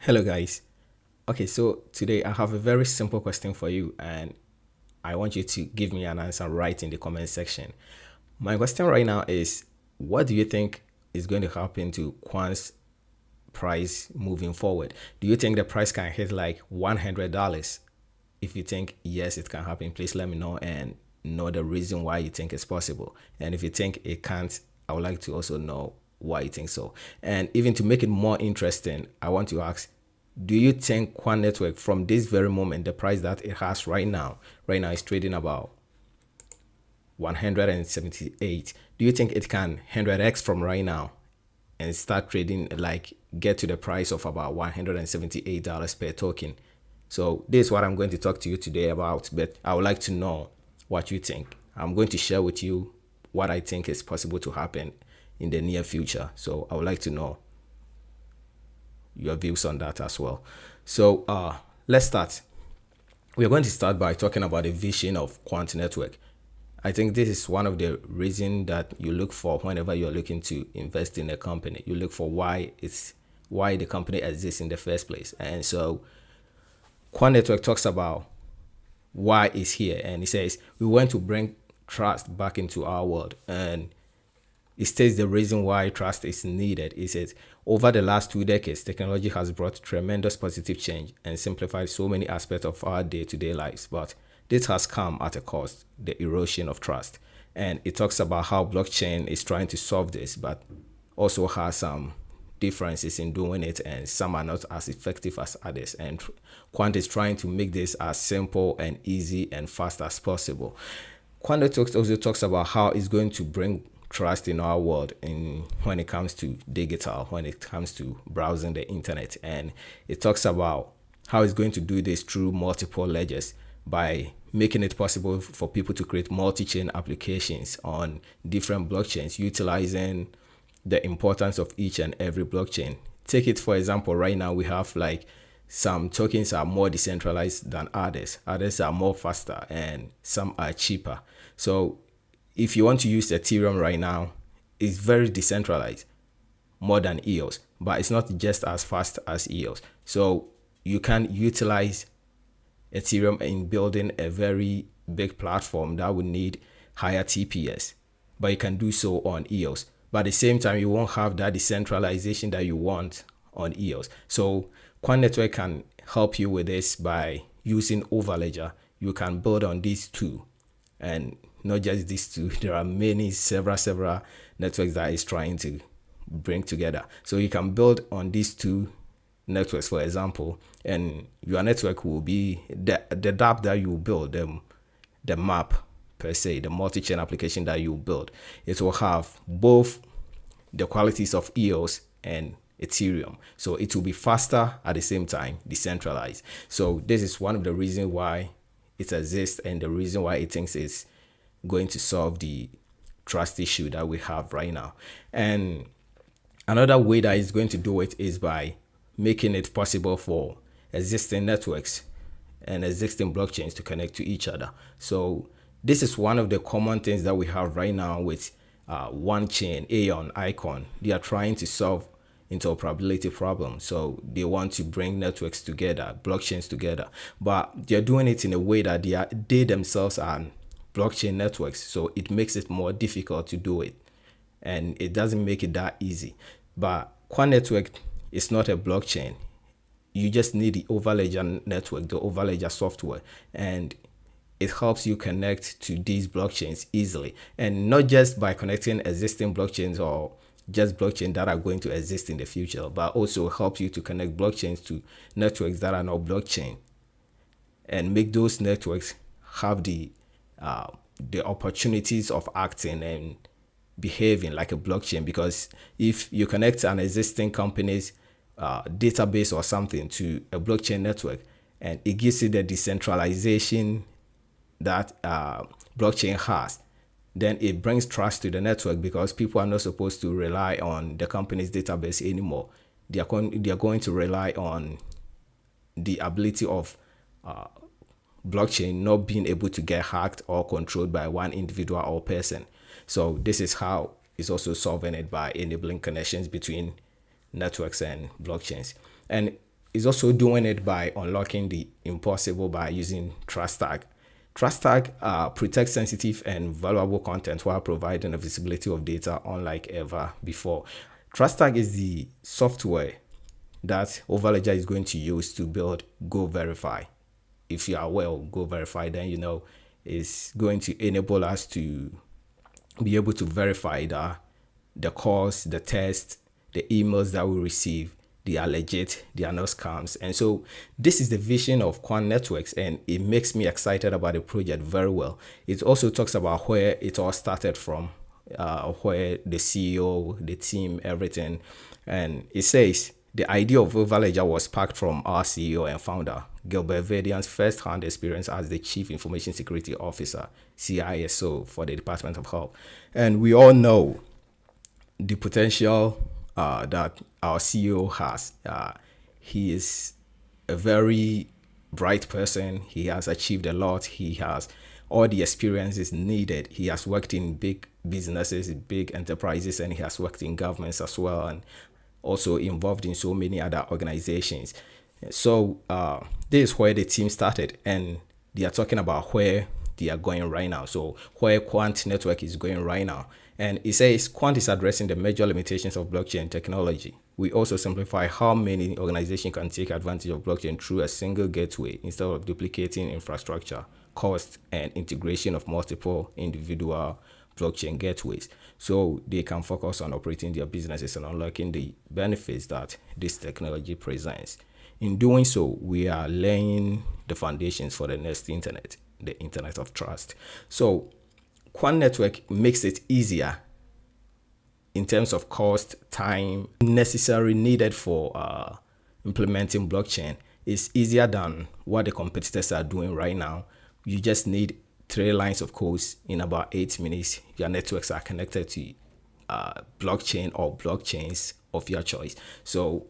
Hello, guys. Okay, so today I have a very simple question for you, and I want you to give me an answer right in the comment section. My question right now is, what do you think is going to happen to Quant's price moving forward? Do you think the price can hit like $100? If you think yes, it can happen, please let me know and know the reason why you think it's possible. And if you think it can't, I would like to also know why you think so. And even to make it more interesting, I want to ask, do you think Quant Network from this very moment, the price that it has right now is trading about 178. Do you think it can 100x from right now and start trading, like get to the price of about $178 per token? So this is what I'm going to talk to you today about, but I would like to know what you think. I'm going to share with you what I think is possible to happen in the near future. So I would like to know your views on that as well. So let's start. We're going to start by talking about the vision of Quant Network. I think this is one of the reasons that you look for whenever you're looking to invest in a company. You look for why the company exists in the first place. And so Quant Network talks about why it's here, and it says we want to bring trust back into our world. And it states the reason why trust is needed. It says, over the last 2 decades, technology has brought tremendous positive change and simplified so many aspects of our day-to-day lives. But this has come at a cost, the erosion of trust. And it talks about how blockchain is trying to solve this, but also has some differences in doing it, and some are not as effective as others. And Quant is trying to make this as simple and easy and fast as possible. Quant also talks about how it's going to bring trust in our world in when it comes to digital, when it comes to browsing the internet. And it talks about how it's going to do this through multiple ledgers by making it possible for people to create multi-chain applications on different blockchains, utilizing the importance of each and every blockchain. Take it for example, right now we have like some tokens are more decentralized than others. Others are more faster and some are cheaper. So if you want to use Ethereum right now, it's very decentralized, more than EOS, but it's not just as fast as EOS. So you can utilize Ethereum in building a very big platform that would need higher TPS, but you can do so on EOS. But at the same time, you won't have that decentralization that you want on EOS. So Quant Network can help you with this by using Overledger. You can build on these two, and not just these two. There are many, several networks that is trying to bring together. So you can build on these two networks, for example, and your network will be the dApp that you build, the map per se, the multi-chain application that you build. It will have both the qualities of EOS and Ethereum. So it will be faster at the same time, decentralized. So this is one of the reasons why it exists and the reason why it thinks it's going to solve the trust issue that we have right now. And another way that it's going to do it is by making it possible for existing networks and existing blockchains to connect to each other. So this is one of the common things that we have right now with one chain, Aeon, Icon. They are trying to solve interoperability problem. So they want to bring networks together, blockchains together, but they're doing it in a way that they themselves are blockchain networks. So it makes it more difficult to do it, and it doesn't make it that easy. But Quant Network is not a blockchain. You just need the Overledger network, the Overledger software, and it helps you connect to these blockchains easily. And not just by connecting existing blockchains or just blockchains that are going to exist in the future, but also helps you to connect blockchains to networks that are not blockchain, and make those networks have the opportunities of acting and behaving like a blockchain. Because if you connect an existing company's database or something to a blockchain network, and it gives you the decentralization that blockchain has, then it brings trust to the network, because people are not supposed to rely on the company's database anymore. They are going to rely on the ability of blockchain not being able to get hacked or controlled by one individual or person. So this is how it's also solving it, by enabling connections between networks and blockchains. And is also doing it by unlocking the impossible by using Trust Tag. Trust Tag protects sensitive and valuable content while providing a visibility of data unlike ever before. Trust Tag is the software that Overledger is going to use to build Go Verify. If you are aware of Go Verify, then you know it's going to enable us to be able to verify that the calls, the tests, the emails that we receive, they are legit, they are not scams. And so this is the vision of Quant Networks, and it makes me excited about the project very well. It also talks about where it all started from, where the CEO, the team, everything. And it says the idea of Overledger was sparked from our CEO and founder, Gilbert Verdian's first-hand experience as the Chief Information Security Officer, CISO, for the Department of Health. And we all know the potential that our CEO has. He is a very bright person. He has achieved a lot. He has all the experiences needed. He has worked in big businesses, big enterprises, and he has worked in governments as well, and also involved in so many other organizations. So this is where the team started, and they are talking about where they are going right now. So where Quant Network is going right now. And it says Quant is addressing the major limitations of blockchain technology. We also simplify how many organizations can take advantage of blockchain through a single gateway instead of duplicating infrastructure, cost, and integration of multiple individual blockchain gateways. So they can focus on operating their businesses and unlocking the benefits that this technology presents. In doing so, we are laying the foundations for the next internet, the internet of trust. So Quant Network makes it easier in terms of cost, time, necessary needed for implementing blockchain. It's easier than what the competitors are doing right now. You just need 3 lines of codes in about 8 minutes. Your networks are connected to blockchain or blockchains of your choice. So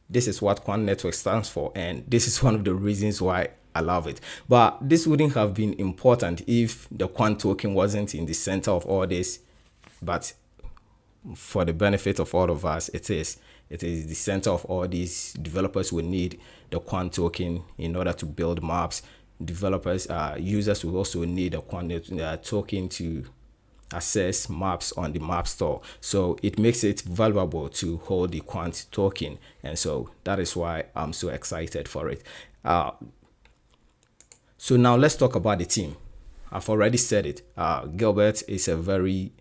this is what Quant Network stands for, and this is one of the reasons why I love it. But this wouldn't have been important if the Quant token wasn't in the center of all this. But for the benefit of all of us, it is. It is the center of all these. Developers will need the Quant token in order to build maps. Developers, users will also need a Quant token to access maps on the map store. So it makes it valuable to hold the Quant token. And so that is why I'm so excited for it. So now let's talk about the team. I've already said it. Gilbert is a very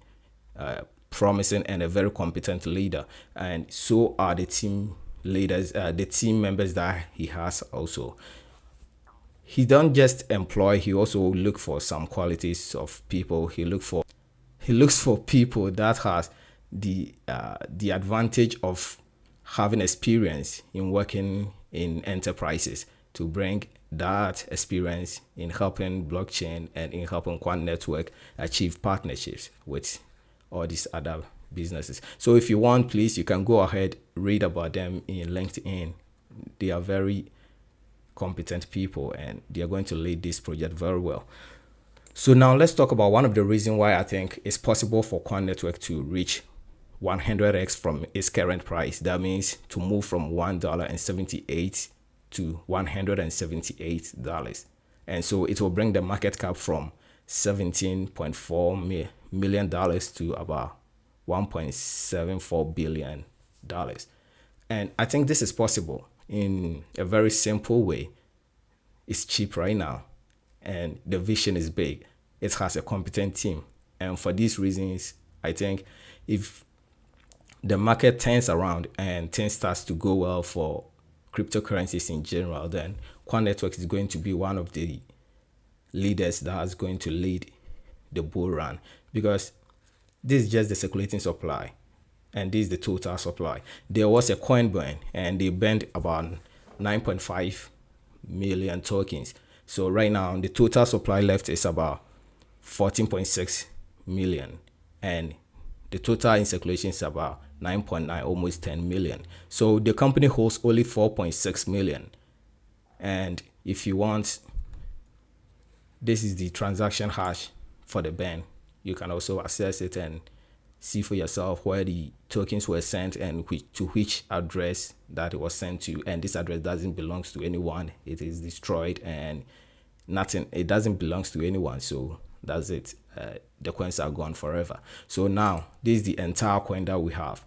promising and a very competent leader, and so are the team leaders, the team members that he has also. He don't just employ, he also look for some qualities of people. He looks for people that has the advantage of having experience in working in enterprises to bring that experience in helping blockchain and in helping Quant Network achieve partnerships with all these other businesses. So if you want, please, you can go ahead, read about them in LinkedIn. They are very competent people and they are going to lead this project very well. So now let's talk about one of the reasons why I think it's possible for Quant Network to reach 100x from its current price. That means to move from $1.78 to $178. And so it will bring the market cap from $17.4 million to about $1.74 billion. And I think this is possible in a very simple way. It's cheap right now, and the vision is big. It has a competent team. And for these reasons, I think if the market turns around and things starts to go well for cryptocurrencies in general, then Quant Network is going to be one of the leaders that is going to lead the bull run, because this is just the circulating supply and this is the total supply. There was a coin burn and they burned about 9.5 million tokens. So right now the total supply left is about 14.6 million, and the total in circulation is about 9.9, almost 10 million. So the company holds only 4.6 million. And if you want, this is the transaction hash for the burn. You can also access it and see for yourself where the tokens were sent and to which address that it was sent to. And this address doesn't belong to anyone. It is destroyed and nothing. It doesn't belong to anyone. So that's it. The coins are gone forever. So now this is the entire coin that we have.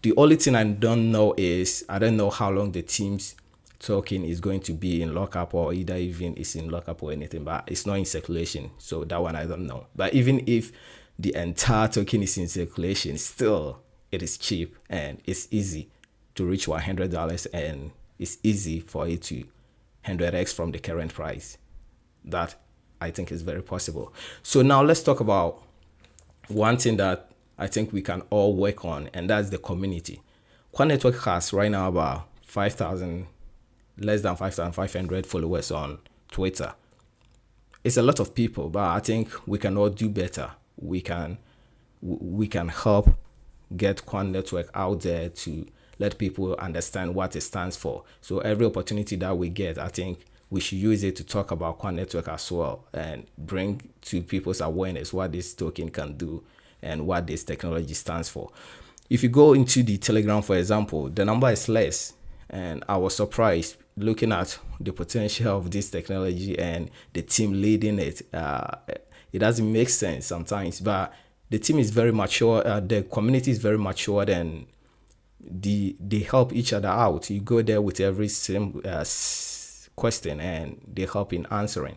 The only thing I don't know is I don't know how long the team's token is going to be in lockup, or either even it's in lockup or anything, but it's not in circulation. So that one I don't know. But even if the entire token is in circulation, still it is cheap and it's easy to reach $100, and it's easy for it to 100x from the current price. That I think is very possible. So now let's talk about one thing that I think we can all work on, and that's the community. Quan Network has right now about 5,000, less than 5,500 followers on Twitter. It's a lot of people, but I think we can all do better. We can help get Quan Network out there to let people understand what it stands for. So every opportunity that we get, I think we should use it to talk about Quan Network as well and bring to people's awareness what this token can do and what this technology stands for. If you go into the Telegram, for example, the number is less, and I was surprised looking at the potential of this technology and the team leading it. It doesn't make sense sometimes, but the team is very mature. The community is very mature, and they help each other out. You go there with every same question, and they help in answering.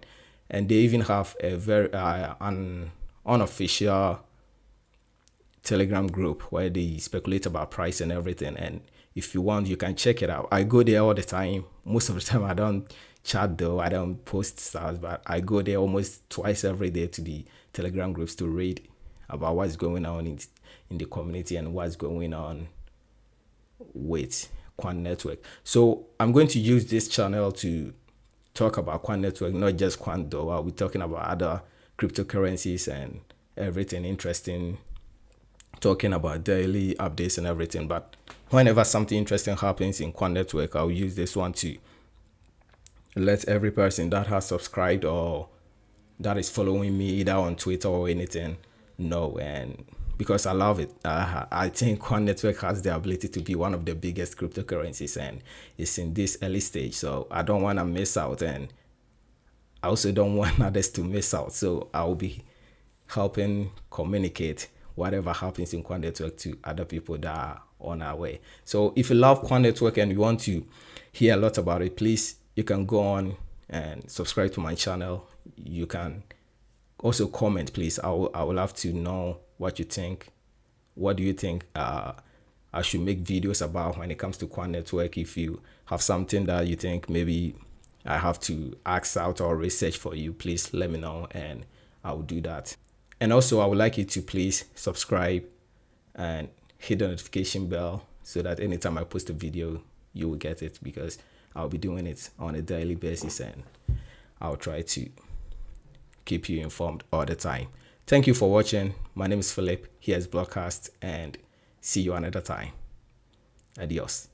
And they even have a very unofficial Telegram group where they speculate about price and everything. And if you want, you can check it out. I go there all the time. Most of the time I don't chat though, I don't post stuff, but I go there almost twice every day to the Telegram groups to read about what's going on in the community and what's going on with Quan Network. So I'm going to use this channel to talk about Quan Network, not just Quan though. I'll be talking about other cryptocurrencies and everything interesting, talking about daily updates and everything. But whenever something interesting happens in Quan Network, I'll use this one to let every person that has subscribed or that is following me either on Twitter or anything know. And because I love it, I think Quan Network has the ability to be one of the biggest cryptocurrencies, and it's in this early stage. So I don't want to miss out, and I also don't want others to miss out. So I'll be helping communicate whatever happens in Quan Network to other people that are on our way. So if you love Quan Network and you want to hear a lot about it, please, you can go on and subscribe to my channel. You can also comment, please. I would love to know what you think. What do you think I should make videos about when it comes to Quan Network? If you have something that you think maybe I have to ask out or research for you, please let me know and I will do that. And also I would like you to please subscribe and hit the notification bell so that anytime I post a video, you will get it, because I'll be doing it on a daily basis and I'll try to keep you informed all the time. Thank you for watching. My name is Philip. Here's Blockcast, and see you another time. Adios.